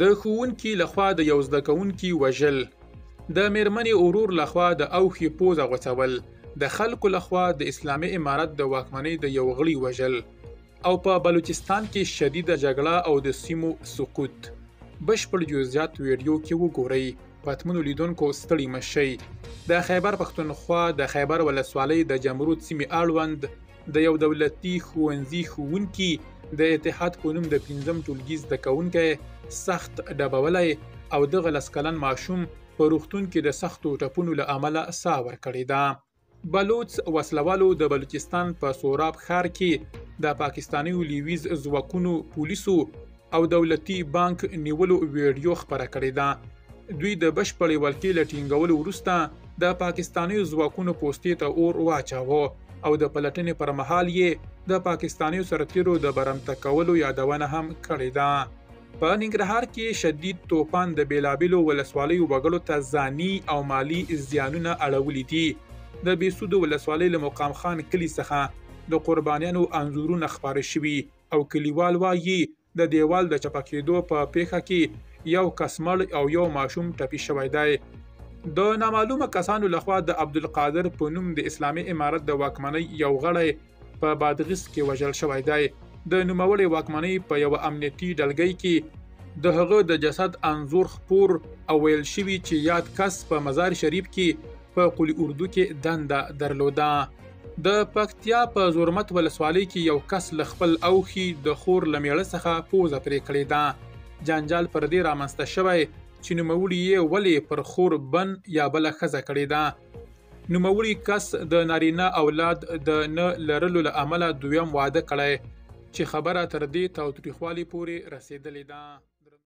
د ښوونکي لخوا د یو زده کوونکي وژل، د میرمنې ورور لخوا د اوښې پوزه غوڅول، د خلکو لخوا د اسلامي امارت د واکمنۍ د یو غړي وژل، او په بلوچستان کې شدیده جګړه او د سیمو سقوط. بشپړ جزئیات ویډیو کې وګورئ. پاتمنو لیدونکو ستړي مه شئ. د خیبر پښتونخوا د خیبر ولسوالۍ د جمرود سیمې اړوند د یو دولتي ښوونځي ښوونکي د اتحاد په نوم د 5م ټولګي زده کوونکی سخت ډبولی او دغه 10 کلن ماشوم په روغتون کې د سختو ټپونو له امله ساه ورکړې ده. بلوچ وسلوالو د بلوچستان په سوراب ښار کې د پاکستاني لیویز ځواکونو پولیسو او دولتي بانک نیولو ویډیو خپره کړې ده. دوی د بشپړې ولکې له ټینګولو وروسته د پاکستاني ځواکونو پوستې ته اور واچاوه او د پلټنې پر مهال یې د پاکستاني سرتیرو د برمته کولو یادونه هم کړې ده. په ننګرهار کې شدید توپان د بیلابیلو ولسوالیو وګړو ته ځاني او مالی زیانونه اړولي دي. د بېسودو ولسوالۍ له مقام خان کلي څخه د قربانیانو انځورونه خپاره شوي او کلیوال وایي د دیوال د چپه کېدو په پیښه کې یو کس مړ او یو ماشوم ټپي شوی دی. د نامعلومه کسانو لخوا د عبدالقادر په نوم د اسلامي امارت د واکمنۍ یو غړی په بادغیس کې وژل شوی دی. د نوموړې واکمنۍ په یو امنیتي ډلګۍ کې د هغه د جسد انځور خپور او ویل شوي چې یاد کس په مزار شریف کې په قلی اردو کې دنده درلوده. د پکتیا په زورمت ولسوالۍ کې یو کس له خپل اوښي د خور له میړه څخه پوزه پرې کړې ده. جنجال پر دې رامنځته شوی چې نوموړي یې ولې پر خور بن یا بله ښځه کړې ده. نوموړي کس د نارینه اولاد د نه لرلو له امله دویم واده کړی چې خبره تر دې تاوتریخوالي پورې رسېدلې ده.